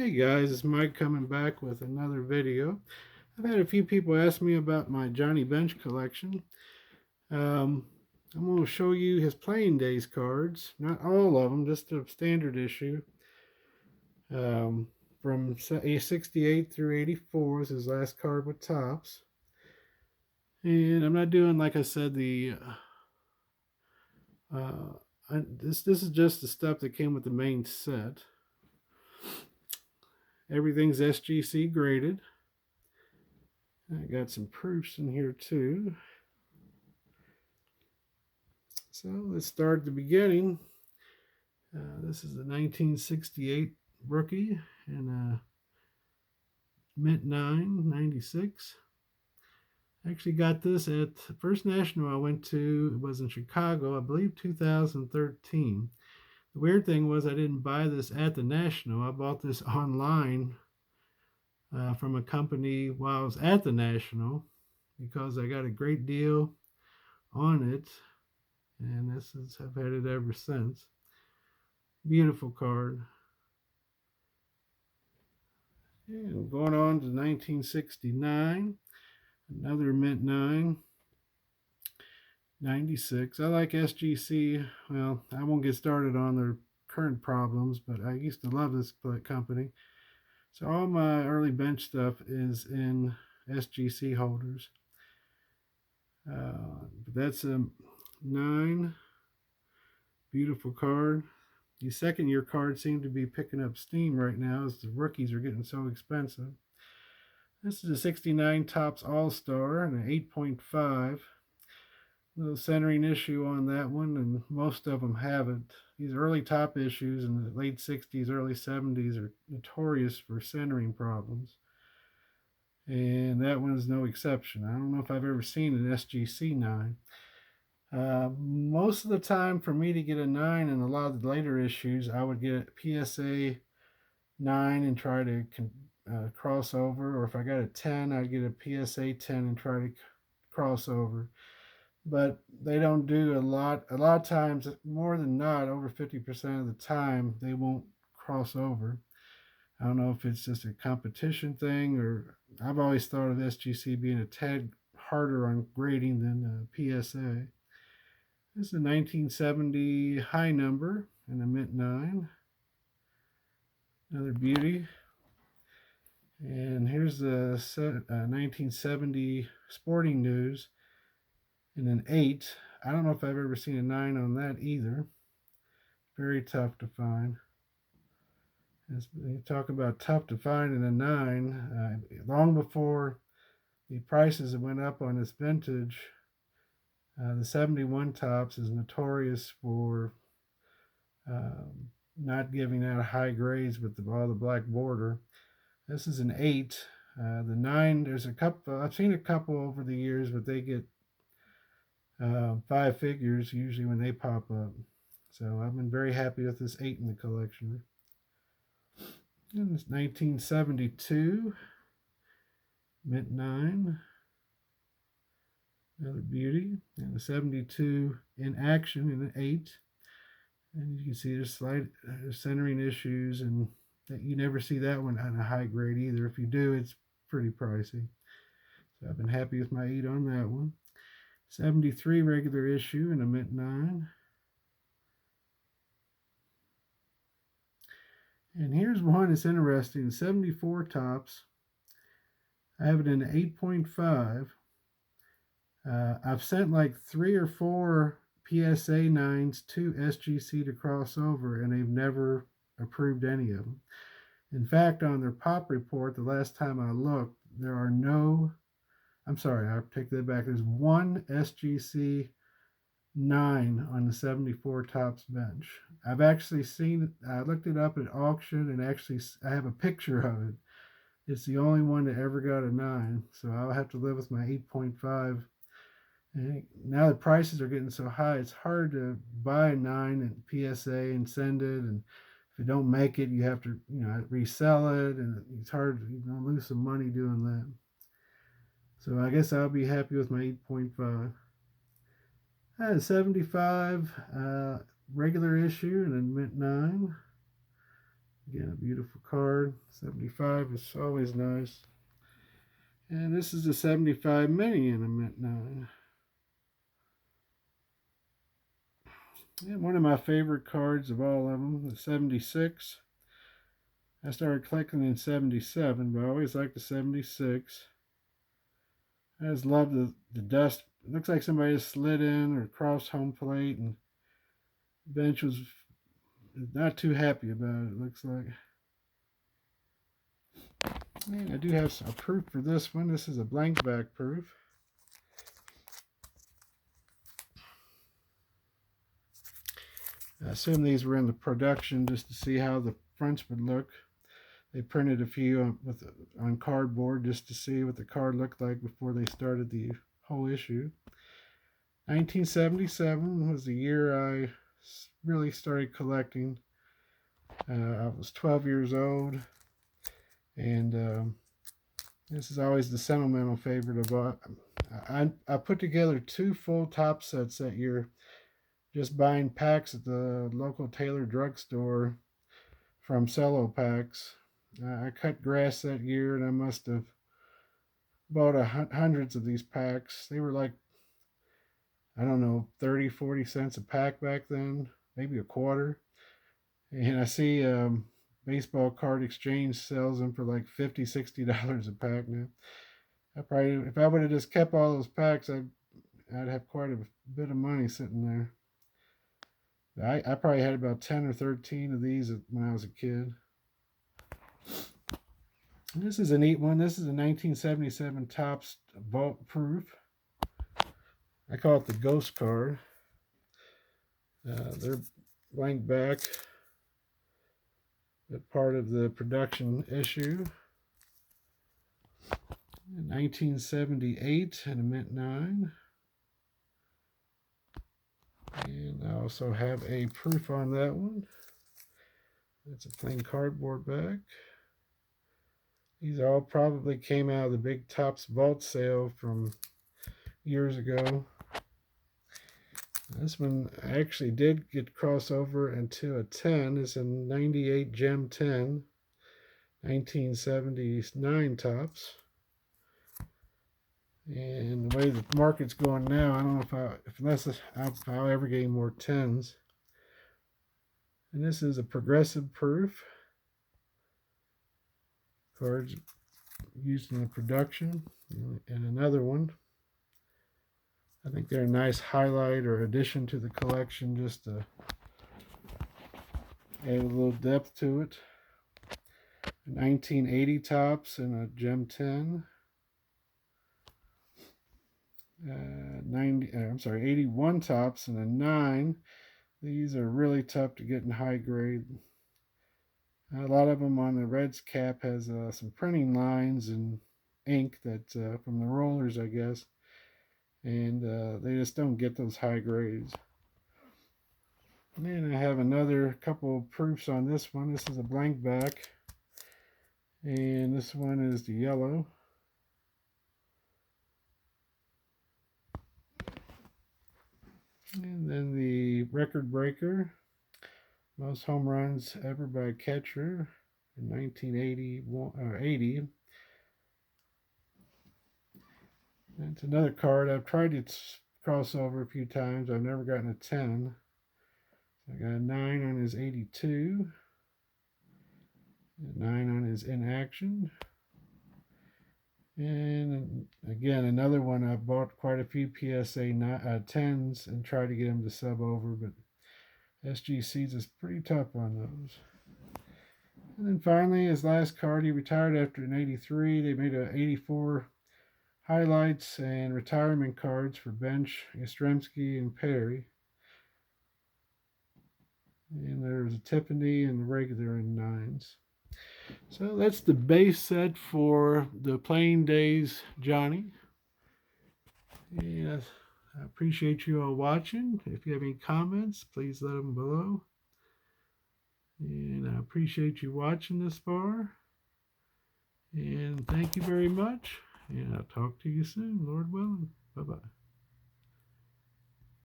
Hey guys, it's Mike coming back with another video. I've had a few people ask me about my Johnny Bench collection. Um, I'm going to show you his playing days cards. Not all of them, just a standard issue. Um, from 68 through 84 is his last card with tops. And I'm not doing, like I said, this is just the stuff that came with the main set. Everything's SGC graded. I got some proofs in here too. So let's start at the beginning. This is the 1968 rookie and Mint 9, 96. I actually got this at the first national I went to. It was in Chicago, I believe 2013. The weird thing was I didn't buy this at the national. I bought this online from a company while I was at the national because I got a great deal on it. And I've had it ever since. Beautiful card. And going on to 1969, another Mint 9, 96. I like SGC. Well, I won't get started on their current problems, but I used to love this company. So all my early bench stuff is in SGC holders. But that's a 9. Beautiful card. These second year cards seem to be picking up steam right now as the rookies are getting so expensive. This is a 69 Topps All-Star and an 8.5. Little centering issue on that one, and most of them haven't. These early top issues in the late 60s, early 70s are notorious for centering problems. And that one is no exception. I don't know if I've ever seen an SGC 9. Most of the time, for me to get a 9 in a lot of the later issues, I would get a PSA 9 and try to cross over, or if I got a 10, I'd get a PSA 10 and try to cross over. But they don't do a lot. A lot of times, more than not, over 50% of the time, they won't cross over. I don't know if it's just a competition thing, or I've always thought of SGC being a tad harder on grading than PSA. This is a 1970 high number and a Mint 9. Another beauty. And here's the 1970 Sporting News and an 8. I don't know if I've ever seen a 9 on that either. Very tough to find. You talk about tough to find in a 9. Long before the prices went up on this vintage, the 71 Topps is notorious for not giving out high grades with all the black border. This is an 8. The 9, there's a couple, I've seen a couple over the years, but they get 5 figures usually when they pop up. So I've been very happy with this 8 in the collection. And it's 1972, Mint 9. Another beauty. And a 72 in action in an 8. And you can see there's slight centering issues, and that you never see that one on a high grade either. If you do, it's pretty pricey. So I've been happy with my 8 on that one. 73 regular issue and a Mint 9. And here's one that's interesting. 74 Topps. I have it in 8.5. I've sent like 3 or 4 PSA 9s to SGC to cross over, and they've never approved any of them. In fact, on their pop report, the last time I looked, there are no, I'm sorry, I'll take that back. There's one SGC 9 on the 74 Topps bench. I've actually seen it, I looked it up at auction, and actually I have a picture of it. It's the only one that ever got a 9, so I'll have to live with my 8.5. And now the prices are getting so high, it's hard to buy a 9 at PSA and send it, and if you don't make it, you have to resell it, and it's hard to lose some money doing that. So I guess I'll be happy with my 8.5. I had a 75 regular issue and a Mint 9. Again, a beautiful card. 75 is always nice. And this is a 75 mini in a mint 9. And one of my favorite cards of all of them, the 76. I started collecting in 77, but I always liked the 76. I just love the dust. It looks like somebody just slid in or crossed home plate, and the bench was not too happy about it, looks like. And I do have a proof for this one. This is a blank back proof. I assume these were in the production just to see how the fronts would look. They printed a few on cardboard just to see what the card looked like before they started the whole issue. 1977 was the year I really started collecting. I was 12 years old, and this is always the sentimental favorite of I put together 2 full top sets that year, just buying packs at the local Taylor drugstore from cello packs. I cut grass that year, and I must have bought hundreds of these packs. They were like, I don't know, 30, 40 cents a pack back then, maybe a quarter. And I see Baseball Card Exchange sells them for like $50, $60 a pack now. If I would have just kept all those packs, I'd have quite a bit of money sitting there. I probably had about 10 or 13 of these when I was a kid. And this is a neat one. This is a 1977 Topps Vault Proof. I call it the Ghost card. They're blank back. They're part of the production issue. 1978 and a mint 9. And I also have a proof on that one. It's a plain cardboard back. These all probably came out of the big Topps Vault sale from years ago. This one actually did get crossover into a 10. It's a 98 Gem 10, 1979 Topps. And the way the market's going now, I don't know unless I'll ever get any more 10s. And this is a progressive proof. Cards used in the production. And another one. I think they're a nice highlight or addition to the collection, just to add a little depth to it. 1980 Topps and a Gem 10. 81 Topps and a 9. These are really tough to get in high grade. A lot of them on the Reds cap has some printing lines and ink that from the rollers, I guess. And they just don't get those high grades. And then I have another couple of proofs on this one. This is a blank back, and this one is the yellow. And then the record breaker, most home runs ever by a catcher in 1980. It's another card. I've tried to cross over a few times. I've never gotten a 10. I got a 9 on his 82. A 9 on his inaction. And again, another one. I've bought quite a few PSA 10s and tried to get them to sub over, but SGC's is pretty tough on those. And then finally, his last card, he retired after an 83. They made an 84 highlights and retirement cards for Bench, Yastrzemski, and Perry. And there's a Tiffany and the regular in 9s. So that's the base set for the Playing Days Johnny. And I appreciate you all watching. If you have any comments, please let them below. And I appreciate you watching this far. And thank you very much. And I'll talk to you soon, Lord willing. Bye-bye.